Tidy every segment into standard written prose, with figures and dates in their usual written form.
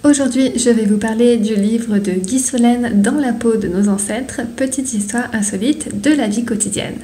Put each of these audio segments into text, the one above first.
Aujourd'hui, je vais vous parler du livre de Guy Solène Dans la peau de nos ancêtres, petite histoire insolite de la vie quotidienne.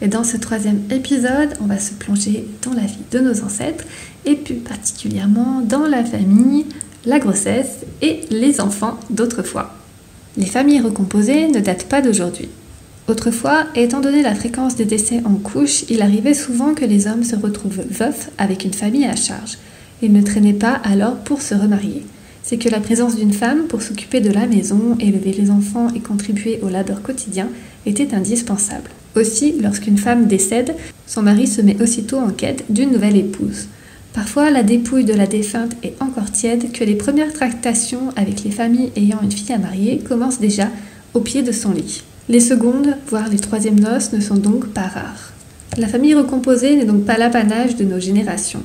Et dans ce troisième épisode, on va se plonger dans la vie de nos ancêtres et plus particulièrement dans la famille, la grossesse et les enfants d'autrefois. Les familles recomposées ne datent pas d'aujourd'hui. Autrefois, étant donné la fréquence des décès en couches, il arrivait souvent que les hommes se retrouvent veufs avec une famille à charge. Ils ne traînaient pas alors pour se remarier. C'est que la présence d'une femme pour s'occuper de la maison, élever les enfants et contribuer au labeur quotidien était indispensable. Aussi, lorsqu'une femme décède, son mari se met aussitôt en quête d'une nouvelle épouse. Parfois, la dépouille de la défunte est encore tiède que les premières tractations avec les familles ayant une fille à marier commencent déjà au pied de son lit. Les secondes, voire les troisièmes noces ne sont donc pas rares. La famille recomposée n'est donc pas l'apanage de nos générations.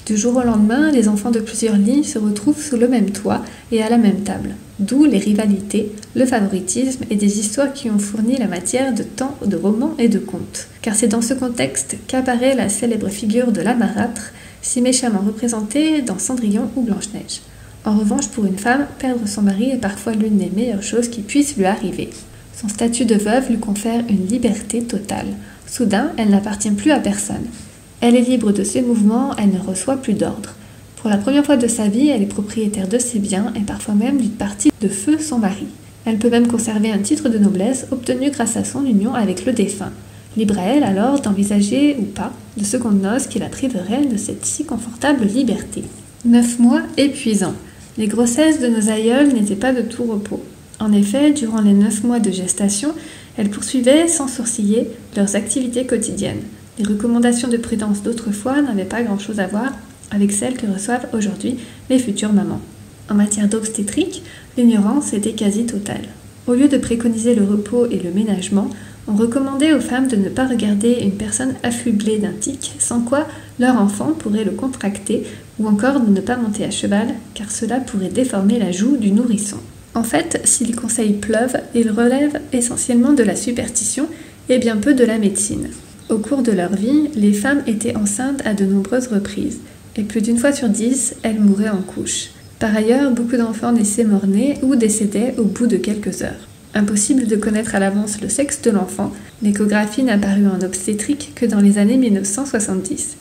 Du jour au lendemain, les enfants de plusieurs lignes se retrouvent sous le même toit et à la même table. D'où les rivalités, le favoritisme et des histoires qui ont fourni la matière de tant de romans et de contes. Car c'est dans ce contexte qu'apparaît la célèbre figure de la marâtre, si méchamment représentée dans Cendrillon ou Blanche-Neige. En revanche, pour une femme, perdre son mari est parfois l'une des meilleures choses qui puissent lui arriver. Son statut de veuve lui confère une liberté totale. Soudain, elle n'appartient plus à personne. Elle est libre de ses mouvements, elle ne reçoit plus d'ordre. Pour la première fois de sa vie, elle est propriétaire de ses biens et parfois même d'une partie de feu son mari. Elle peut même conserver un titre de noblesse obtenu grâce à son union avec le défunt. Libre à elle alors d'envisager ou pas de secondes noces qui la priveraient de cette si confortable liberté. 9 mois épuisants. Les grossesses de nos aïeules n'étaient pas de tout repos. En effet, durant les 9 mois de gestation, elles poursuivaient sans sourciller leurs activités quotidiennes. Les recommandations de prudence d'autrefois n'avaient pas grand-chose à voir avec celles que reçoivent aujourd'hui les futures mamans. En matière d'obstétrique, l'ignorance était quasi totale. Au lieu de préconiser le repos et le ménagement, on recommandait aux femmes de ne pas regarder une personne affublée d'un tic, sans quoi leur enfant pourrait le contracter, ou encore de ne pas monter à cheval, car cela pourrait déformer la joue du nourrisson. En fait, si les conseils pleuvent, ils relèvent essentiellement de la superstition et bien peu de la médecine. Au cours de leur vie, les femmes étaient enceintes à de nombreuses reprises, et plus d'une fois sur 10, elles mouraient en couche. Par ailleurs, beaucoup d'enfants naissaient mort-nés ou décédaient au bout de quelques heures. Impossible de connaître à l'avance le sexe de l'enfant, l'échographie n'apparut en obstétrique que dans les années 1970.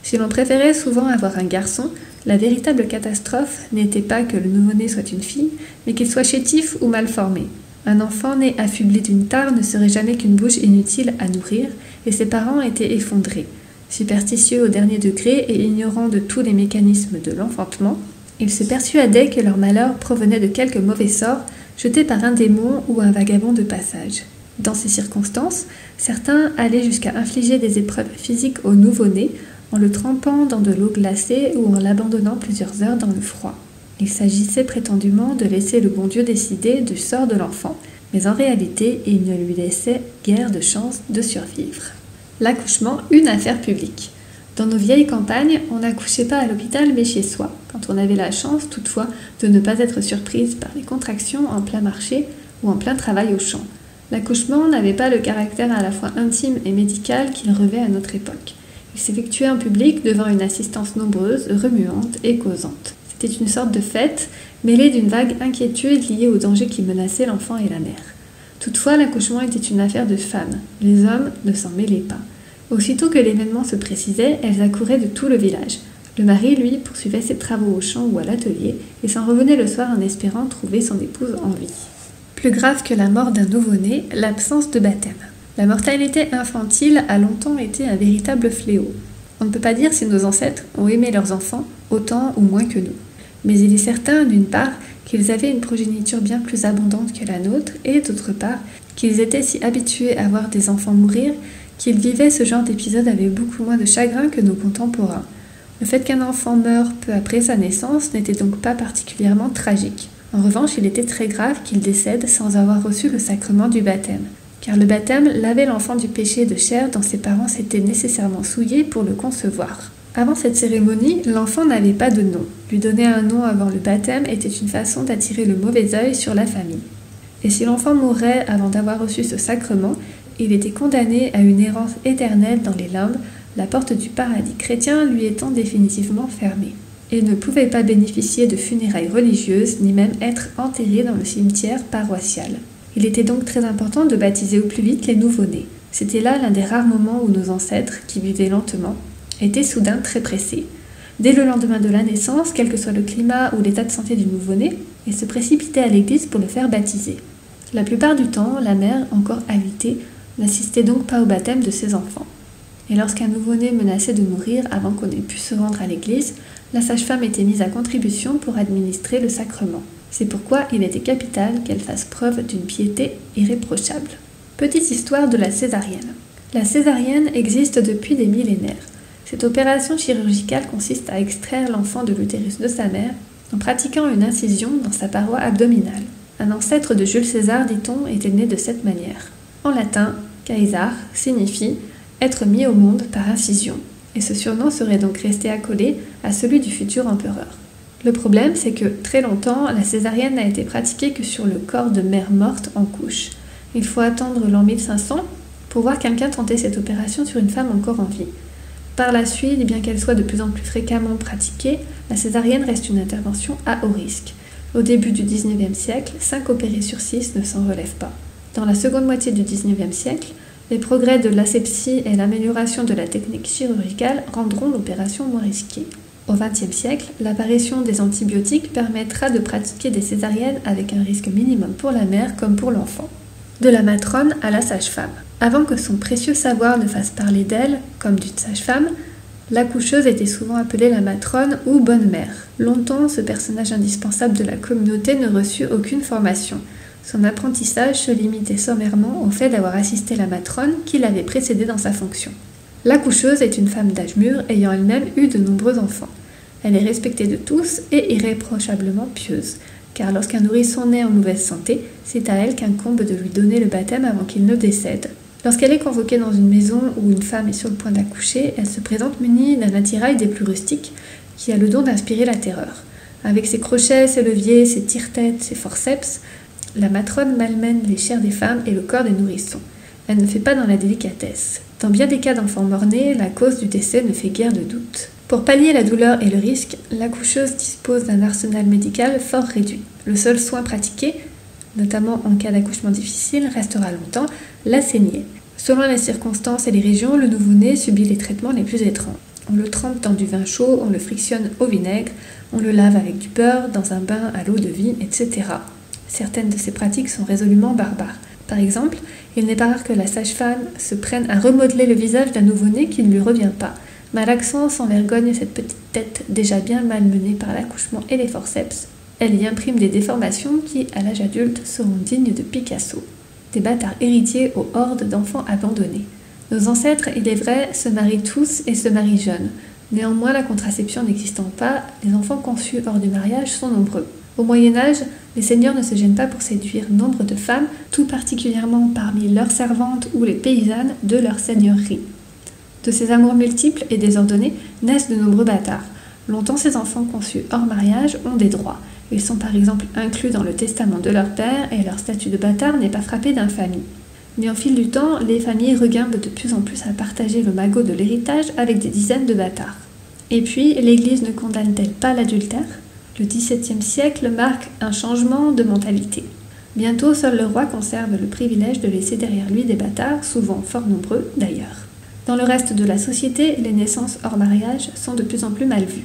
Si l'on préférait souvent avoir un garçon, la véritable catastrophe n'était pas que le nouveau-né soit une fille, mais qu'il soit chétif ou mal formé. Un enfant né affublé d'une tare ne serait jamais qu'une bouche inutile à nourrir, et ses parents étaient effondrés. Superstitieux au dernier degré et ignorant de tous les mécanismes de l'enfantement, ils se persuadaient que leur malheur provenait de quelque mauvais sort jeté par un démon ou un vagabond de passage. Dans ces circonstances, certains allaient jusqu'à infliger des épreuves physiques au nouveau-né en le trempant dans de l'eau glacée ou en l'abandonnant plusieurs heures dans le froid. Il s'agissait prétendument de laisser le bon Dieu décider du sort de l'enfant, mais en réalité, il ne lui laissait guère de chance de survivre. L'accouchement, une affaire publique. Dans nos vieilles campagnes, on n'accouchait pas à l'hôpital mais chez soi, quand on avait la chance toutefois de ne pas être surprise par les contractions en plein marché ou en plein travail au champ. L'accouchement n'avait pas le caractère à la fois intime et médical qu'il revêt à notre époque. Il s'effectuait en public devant une assistance nombreuse, remuante et causante. C'était une sorte de fête, mêlée d'une vague inquiétude liée aux dangers qui menaçaient l'enfant et la mère. Toutefois, l'accouchement était une affaire de femmes. Les hommes ne s'en mêlaient pas. Aussitôt que l'événement se précisait, elles accouraient de tout le village. Le mari, lui, poursuivait ses travaux au champ ou à l'atelier et s'en revenait le soir en espérant trouver son épouse en vie. Plus grave que la mort d'un nouveau-né, l'absence de baptême. La mortalité infantile a longtemps été un véritable fléau. On ne peut pas dire si nos ancêtres ont aimé leurs enfants autant ou moins que nous. Mais il est certain, d'une part, qu'ils avaient une progéniture bien plus abondante que la nôtre, et d'autre part, qu'ils étaient si habitués à voir des enfants mourir qu'ils vivaient ce genre d'épisode avec beaucoup moins de chagrin que nos contemporains. Le fait qu'un enfant meure peu après sa naissance n'était donc pas particulièrement tragique. En revanche, il était très grave qu'il décède sans avoir reçu le sacrement du baptême. Car le baptême lavait l'enfant du péché de chair dont ses parents s'étaient nécessairement souillés pour le concevoir. Avant cette cérémonie, l'enfant n'avait pas de nom. Lui donner un nom avant le baptême était une façon d'attirer le mauvais œil sur la famille. Et si l'enfant mourait avant d'avoir reçu ce sacrement, il était condamné à une errance éternelle dans les limbes, la porte du paradis chrétien lui étant définitivement fermée. et ne pouvait pas bénéficier de funérailles religieuses ni même être enterré dans le cimetière paroissial. Il était donc très important de baptiser au plus vite les nouveau-nés. C'était là l'un des rares moments où nos ancêtres, qui vivaient lentement, étaient soudain très pressés. Dès le lendemain de la naissance, quel que soit le climat ou l'état de santé du nouveau-né, ils se précipitaient à l'église pour le faire baptiser. La plupart du temps, la mère, encore alitée, n'assistait donc pas au baptême de ses enfants. Et lorsqu'un nouveau-né menaçait de mourir avant qu'on ait pu se rendre à l'église, la sage-femme était mise à contribution pour administrer le sacrement. C'est pourquoi il était capital qu'elle fasse preuve d'une piété irréprochable. Petite histoire de la césarienne. La césarienne existe depuis des millénaires. Cette opération chirurgicale consiste à extraire l'enfant de l'utérus de sa mère en pratiquant une incision dans sa paroi abdominale. Un ancêtre de Jules César, dit-on, était né de cette manière. En latin, Caesar signifie être mis au monde par incision, et ce surnom serait donc resté accolé à celui du futur empereur. Le problème, c'est que très longtemps, la césarienne n'a été pratiquée que sur le corps de mère morte en couche. Il faut attendre l'an 1500 pour voir quelqu'un tenter cette opération sur une femme encore en vie. Par la suite, bien qu'elle soit de plus en plus fréquemment pratiquée, la césarienne reste une intervention à haut risque. Au début du XIXe siècle, 5 opérés sur 6 ne s'en relèvent pas. Dans la seconde moitié du XIXe siècle, les progrès de l'asepsie et l'amélioration de la technique chirurgicale rendront l'opération moins risquée. Au XXe siècle, l'apparition des antibiotiques permettra de pratiquer des césariennes avec un risque minimum pour la mère comme pour l'enfant. De la matrone à la sage-femme. Avant que son précieux savoir ne fasse parler d'elle, comme d'une sage-femme, l'accoucheuse était souvent appelée la matrone ou bonne mère. Longtemps, ce personnage indispensable de la communauté ne reçut aucune formation. Son apprentissage se limitait sommairement au fait d'avoir assisté la matrone qui l'avait précédée dans sa fonction. L'accoucheuse est une femme d'âge mûr ayant elle-même eu de nombreux enfants. Elle est respectée de tous et irréprochablement pieuse, car lorsqu'un nourrisson naît en mauvaise santé, c'est à elle qu'incombe de lui donner le baptême avant qu'il ne décède. Lorsqu'elle est convoquée dans une maison où une femme est sur le point d'accoucher, elle se présente munie d'un attirail des plus rustiques qui a le don d'inspirer la terreur. Avec ses crochets, ses leviers, ses tire-têtes, ses forceps, la matrone malmène les chairs des femmes et le corps des nourrissons. Elle ne fait pas dans la délicatesse. Dans bien des cas d'enfants morts-nés, la cause du décès ne fait guère de doute. Pour pallier la douleur et le risque, l'accoucheuse dispose d'un arsenal médical fort réduit. Le seul soin pratiqué, notamment en cas d'accouchement difficile, restera longtemps la saignée. Selon les circonstances et les régions, le nouveau-né subit les traitements les plus étranges. On le trempe dans du vin chaud, on le frictionne au vinaigre, on le lave avec du beurre, dans un bain à l'eau de vie, etc. Certaines de ces pratiques sont résolument barbares. Par exemple, il n'est pas rare que la sage-femme se prenne à remodeler le visage d'un nouveau-né qui ne lui revient pas. Malaxant sans vergogne cette petite tête déjà bien malmenée par l'accouchement et les forceps, elle y imprime des déformations qui, à l'âge adulte, seront dignes de Picasso. Des bâtards héritiers aux hordes d'enfants abandonnés. Nos ancêtres, il est vrai, se marient tous et se marient jeunes. Néanmoins, la contraception n'existant pas, les enfants conçus hors du mariage sont nombreux. Au Moyen-Âge, les seigneurs ne se gênent pas pour séduire nombre de femmes, tout particulièrement parmi leurs servantes ou les paysannes de leur seigneurie. De ces amours multiples et désordonnés naissent de nombreux bâtards. Longtemps, ces enfants conçus hors mariage ont des droits. Ils sont par exemple inclus dans le testament de leur père et leur statut de bâtard n'est pas frappé d'infamie. Mais au fil du temps, les familles regimbent de plus en plus à partager le magot de l'héritage avec des dizaines de bâtards. Et puis, l'Église ne condamne-t-elle pas l'adultère ? Le XVIIe siècle marque un changement de mentalité. Bientôt, seul le roi conserve le privilège de laisser derrière lui des bâtards, souvent fort nombreux d'ailleurs. Dans le reste de la société, les naissances hors mariage sont de plus en plus mal vues.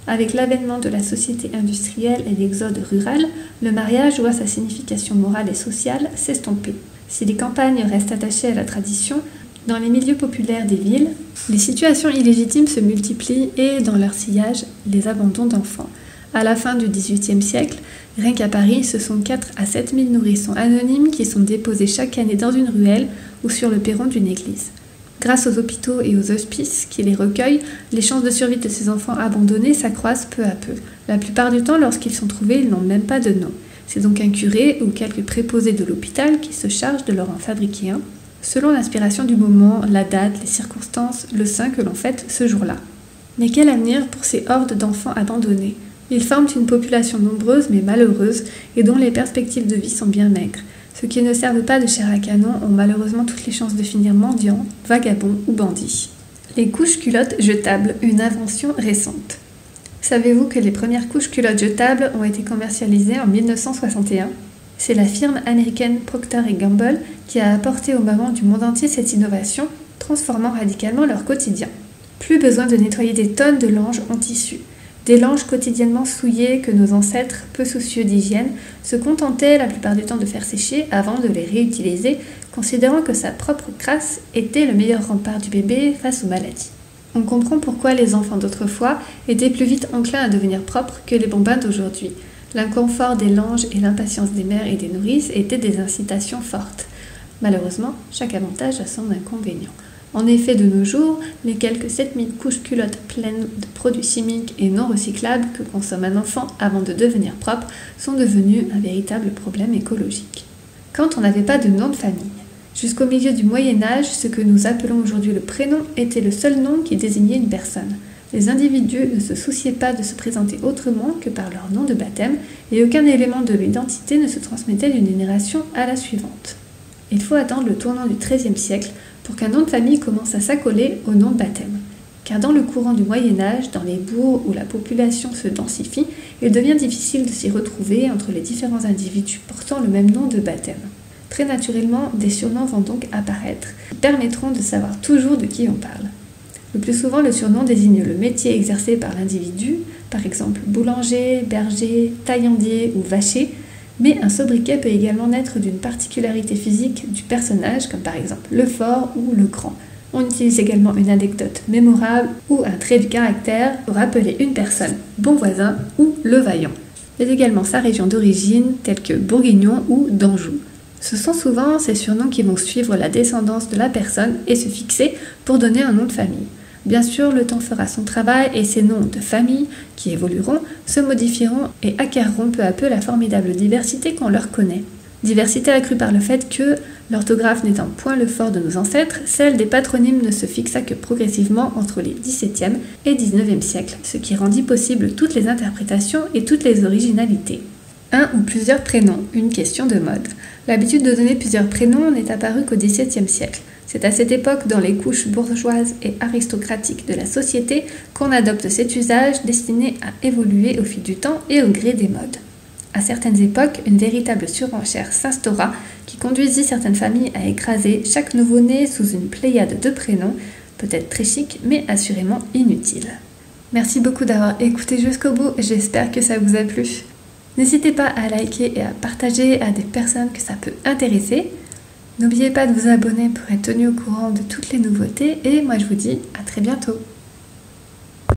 Avec l'avènement de la société industrielle et l'exode rural, le mariage voit sa signification morale et sociale s'estomper. Si les campagnes restent attachées à la tradition, dans les milieux populaires des villes, les situations illégitimes se multiplient et, dans leur sillage, les abandons d'enfants. À la fin du XVIIIe siècle, rien qu'à Paris, ce sont 4 à 7 000 nourrissons anonymes qui sont déposés chaque année dans une ruelle ou sur le perron d'une église. Grâce aux hôpitaux et aux hospices qui les recueillent, les chances de survie de ces enfants abandonnés s'accroissent peu à peu. La plupart du temps, lorsqu'ils sont trouvés, ils n'ont même pas de nom. C'est donc un curé ou quelques préposés de l'hôpital qui se chargent de leur en fabriquer un, selon l'inspiration du moment, la date, les circonstances, le saint que l'on fête ce jour-là. Mais quel avenir pour ces hordes d'enfants abandonnés ? Ils forment une population nombreuse mais malheureuse et dont les perspectives de vie sont bien maigres. Ceux qui ne servent pas de chair à canon ont malheureusement toutes les chances de finir mendiants, vagabonds ou bandits. Les couches-culottes jetables, une invention récente. Savez-vous que les premières couches culottes jetables ont été commercialisées en 1961 ? C'est la firme américaine Procter & Gamble qui a apporté aux mamans du monde entier cette innovation, transformant radicalement leur quotidien. Plus besoin de nettoyer des tonnes de linge en tissu. Des linges quotidiennement souillés que nos ancêtres, peu soucieux d'hygiène, se contentaient la plupart du temps de faire sécher avant de les réutiliser, considérant que sa propre crasse était le meilleur rempart du bébé face aux maladies. On comprend pourquoi les enfants d'autrefois étaient plus vite enclins à devenir propres que les bambins d'aujourd'hui. L'inconfort des langes et l'impatience des mères et des nourrices étaient des incitations fortes. Malheureusement, chaque avantage a son inconvénient. En effet, de nos jours, les quelques 7000 couches culottes pleines de produits chimiques et non recyclables que consomme un enfant avant de devenir propre sont devenus un véritable problème écologique. Quand on n'avait pas de nom de famille. Jusqu'au milieu du Moyen-Âge, ce que nous appelons aujourd'hui le prénom était le seul nom qui désignait une personne. Les individus ne se souciaient pas de se présenter autrement que par leur nom de baptême et aucun élément de l'identité ne se transmettait d'une génération à la suivante. Il faut attendre le tournant du XIIIe siècle pour qu'un nom de famille commence à s'accoler au nom de baptême. Car dans le courant du Moyen-Âge, dans les bourgs où la population se densifie, il devient difficile de s'y retrouver entre les différents individus portant le même nom de baptême. Très naturellement, des surnoms vont donc apparaître, qui permettront de savoir toujours de qui on parle. Le plus souvent, le surnom désigne le métier exercé par l'individu, par exemple boulanger, berger, taillandier ou vacher, mais un sobriquet peut également naître d'une particularité physique du personnage, comme par exemple le fort ou le grand. On utilise également une anecdote mémorable ou un trait du caractère pour appeler une personne bon voisin ou le vaillant, mais également sa région d'origine, telle que Bourguignon ou d'Anjou. Ce sont souvent ces surnoms qui vont suivre la descendance de la personne et se fixer pour donner un nom de famille. Bien sûr, le temps fera son travail et ces noms de famille, qui évolueront, se modifieront et acquerront peu à peu la formidable diversité qu'on leur connaît. Diversité accrue par le fait que, l'orthographe n'étant point le fort de nos ancêtres, celle des patronymes ne se fixa que progressivement entre les XVIIe et XIXe siècles, ce qui rendit possible toutes les interprétations et toutes les originalités. Un ou plusieurs prénoms, une question de mode. L'habitude de donner plusieurs prénoms n'est apparue qu'au XVIIe siècle. C'est à cette époque, dans les couches bourgeoises et aristocratiques de la société, qu'on adopte cet usage destiné à évoluer au fil du temps et au gré des modes. À certaines époques, une véritable surenchère s'instaura qui conduisit certaines familles à écraser chaque nouveau-né sous une pléiade de prénoms, peut-être très chic, mais assurément inutile. Merci beaucoup d'avoir écouté jusqu'au bout, j'espère que ça vous a plu. N'hésitez pas à liker et à partager à des personnes que ça peut intéresser. N'oubliez pas de vous abonner pour être tenu au courant de toutes les nouveautés et moi je vous dis à très bientôt.